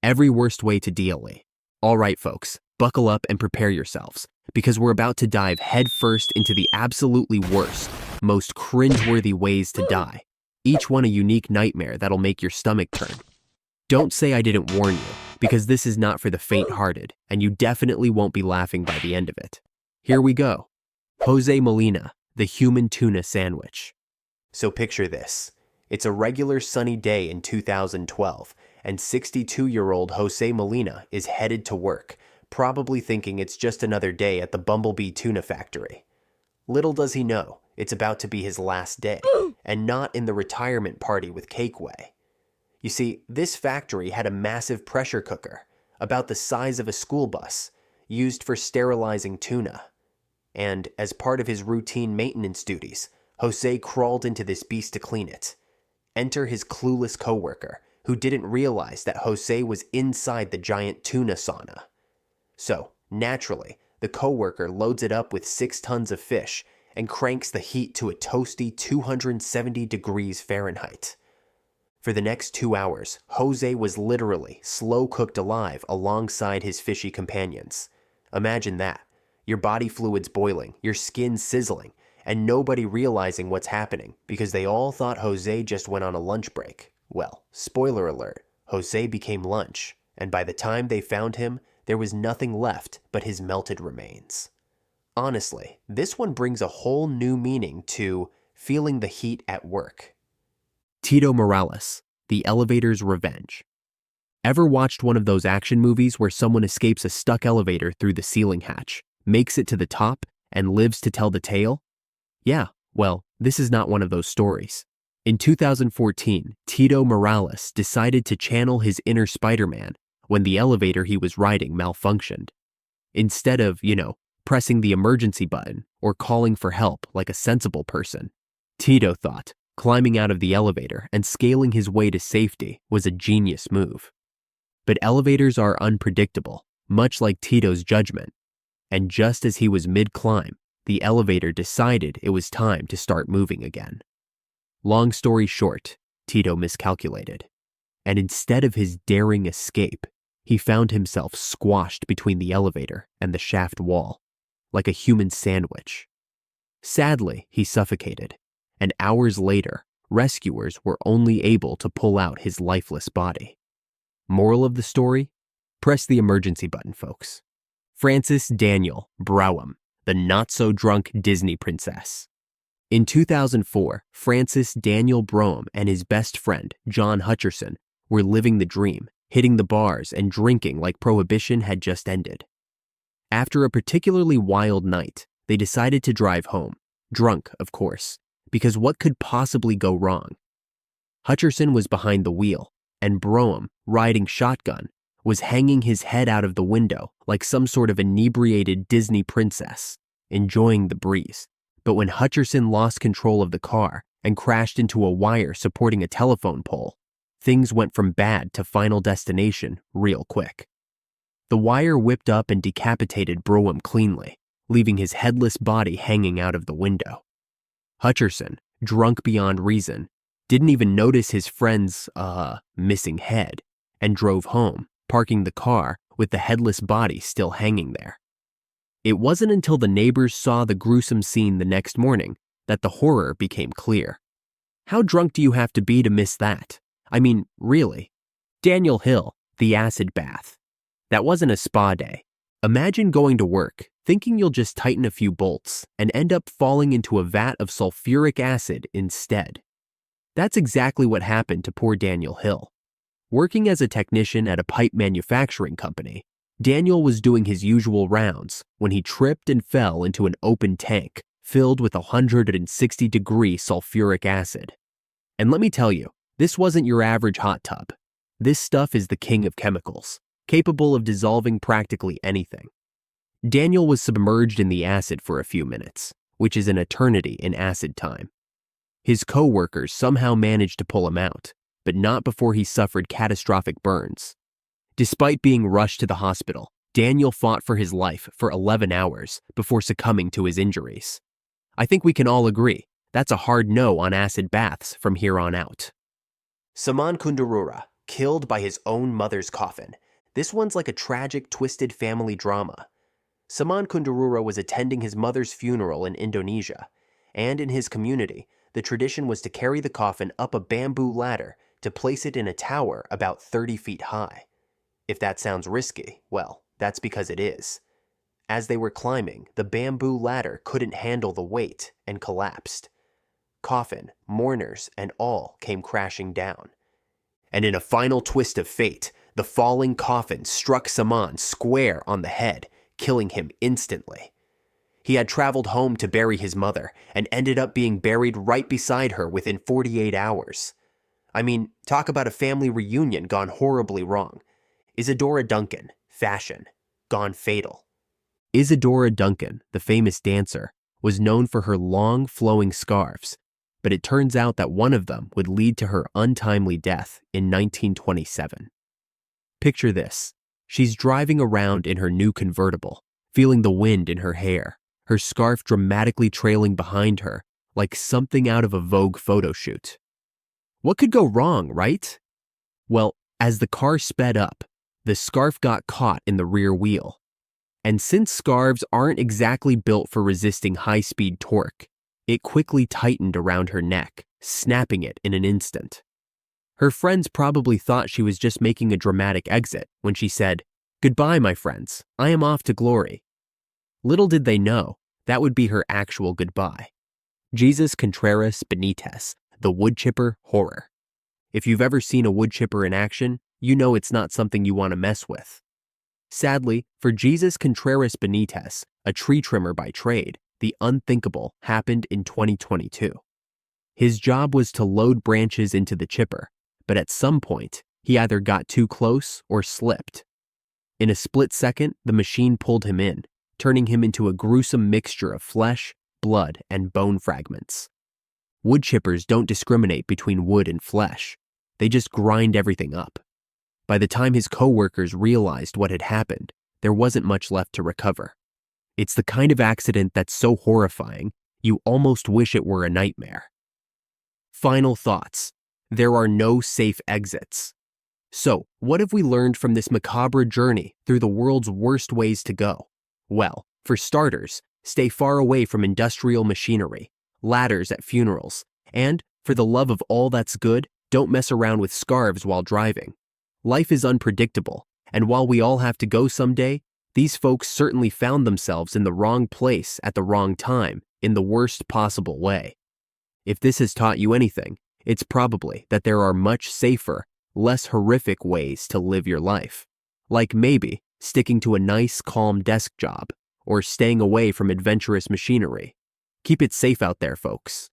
Every worst way to DLE. All right, folks, buckle up and prepare yourselves, because we're about to dive headfirst into the absolutely worst, most cringeworthy ways to die. Each one a unique nightmare that'll make your stomach turn. Don't say I didn't warn you, because this is not for the faint-hearted, and you definitely won't be laughing by the end of it. Here we go. Jose Molina, the human tuna sandwich. So picture this. It's a regular sunny day in 2012, and 62-year-old Jose Molina is headed to work, probably thinking it's just another day at the Bumblebee Tuna Factory. Little does he know, it's about to be his last day, and not in the retirement party with Cakeway. You see, this factory had a massive pressure cooker, about the size of a school bus, used for sterilizing tuna. And as part of his routine maintenance duties, Jose crawled into this beast to clean it. Enter his clueless coworker, who didn't realize that Jose was inside the giant tuna sauna. So, naturally, the coworker loads it up with 6 tons of fish and cranks the heat to a toasty 270 degrees Fahrenheit. For the next 2 hours, Jose was literally slow-cooked alive alongside his fishy companions. Imagine that. Your body fluids boiling, your skin sizzling, and nobody realizing what's happening because they all thought Jose just went on a lunch break. Well, spoiler alert, Jose became lunch, and by the time they found him, there was nothing left but his melted remains. Honestly, this one brings a whole new meaning to feeling the heat at work. Tito Morales, The Elevator's Revenge. Ever watched one of those action movies where someone escapes a stuck elevator through the ceiling hatch, makes it to the top, and lives to tell the tale? Yeah, well, this is not one of those stories. In 2014, Tito Morales decided to channel his inner Spider-Man when the elevator he was riding malfunctioned. Instead of, pressing the emergency button or calling for help like a sensible person, Tito thought climbing out of the elevator and scaling his way to safety was a genius move. But elevators are unpredictable, much like Tito's judgment. And just as he was mid-climb, the elevator decided it was time to start moving again. Long story short, Tito miscalculated. And instead of his daring escape, he found himself squashed between the elevator and the shaft wall, like a human sandwich. Sadly, he suffocated, and hours later, rescuers were only able to pull out his lifeless body. Moral of the story? Press the emergency button, folks. Frances Daniel Browham, the not-so-drunk Disney princess. In 2004, Frances Daniel Browham and his best friend, John Hutcherson, were living the dream, hitting the bars and drinking like Prohibition had just ended. After a particularly wild night, they decided to drive home, drunk, of course, because what could possibly go wrong? Hutcherson was behind the wheel, and Browham, riding shotgun, was hanging his head out of the window like some sort of inebriated Disney princess, enjoying the breeze. But when Hutcherson lost control of the car and crashed into a wire supporting a telephone pole, things went from bad to Final Destination real quick. The wire whipped up and decapitated Browham cleanly, leaving his headless body hanging out of the window. Hutcherson, drunk beyond reason, didn't even notice his friend's, missing head, and drove home, parking the car with the headless body still hanging there. It wasn't until the neighbors saw the gruesome scene the next morning that the horror became clear. How drunk do you have to be to miss that? I mean, really. Daniel Hill, the acid bath. That wasn't a spa day. Imagine going to work, thinking you'll just tighten a few bolts, and end up falling into a vat of sulfuric acid instead. That's exactly what happened to poor Daniel Hill. Working as a technician at a pipe manufacturing company, Daniel was doing his usual rounds when he tripped and fell into an open tank filled with 160-degree sulfuric acid. And let me tell you, this wasn't your average hot tub. This stuff is the king of chemicals, capable of dissolving practically anything. Daniel was submerged in the acid for a few minutes, which is an eternity in acid time. His co-workers somehow managed to pull him out, but not before he suffered catastrophic burns. Despite being rushed to the hospital, Daniel fought for his life for 11 hours before succumbing to his injuries. I think we can all agree, that's a hard no on acid baths from here on out. Saman Kundurura, killed by his own mother's coffin. This one's like a tragic, twisted family drama. Saman Kundurura was attending his mother's funeral in Indonesia, and in his community, the tradition was to carry the coffin up a bamboo ladder to place it in a tower about 30 feet high. If that sounds risky, well, that's because it is. As they were climbing, the bamboo ladder couldn't handle the weight and collapsed. Coffin, mourners, and all came crashing down. And in a final twist of fate, the falling coffin struck Saman square on the head, killing him instantly. He had traveled home to bury his mother and ended up being buried right beside her within 48 hours. I mean, talk about a family reunion gone horribly wrong. Isadora Duncan, fashion, gone fatal. Isadora Duncan, the famous dancer, was known for her long, flowing scarves, but it turns out that one of them would lead to her untimely death in 1927. Picture this. She's driving around in her new convertible, feeling the wind in her hair, her scarf dramatically trailing behind her like something out of a Vogue photo shoot. What could go wrong, right? Well, as the car sped up, the scarf got caught in the rear wheel. And since scarves aren't exactly built for resisting high-speed torque, it quickly tightened around her neck, snapping it in an instant. Her friends probably thought she was just making a dramatic exit when she said, "Goodbye, my friends, I am off to glory." Little did they know, that would be her actual goodbye. Jesus Contreras Benitez, the wood chipper horror. If you've ever seen a wood chipper in action, you know it's not something you want to mess with. Sadly, for Jesus Contreras Benitez, a tree trimmer by trade, the unthinkable happened in 2022. His job was to load branches into the chipper, but at some point, he either got too close or slipped. In a split second, the machine pulled him in, turning him into a gruesome mixture of flesh, blood, and bone fragments. Wood chippers don't discriminate between wood and flesh. They just grind everything up. By the time his coworkers realized what had happened, there wasn't much left to recover. It's the kind of accident that's so horrifying, you almost wish it were a nightmare. Final thoughts. There are no safe exits. So, what have we learned from this macabre journey through the world's worst ways to go? Well, for starters, stay far away from industrial machinery, ladders at funerals, and, for the love of all that's good, don't mess around with scarves while driving. Life is unpredictable, and while we all have to go someday, these folks certainly found themselves in the wrong place at the wrong time in the worst possible way. If this has taught you anything, it's probably that there are much safer, less horrific ways to live your life. Like maybe sticking to a nice, calm desk job, or staying away from adventurous machinery. Keep it safe out there, folks.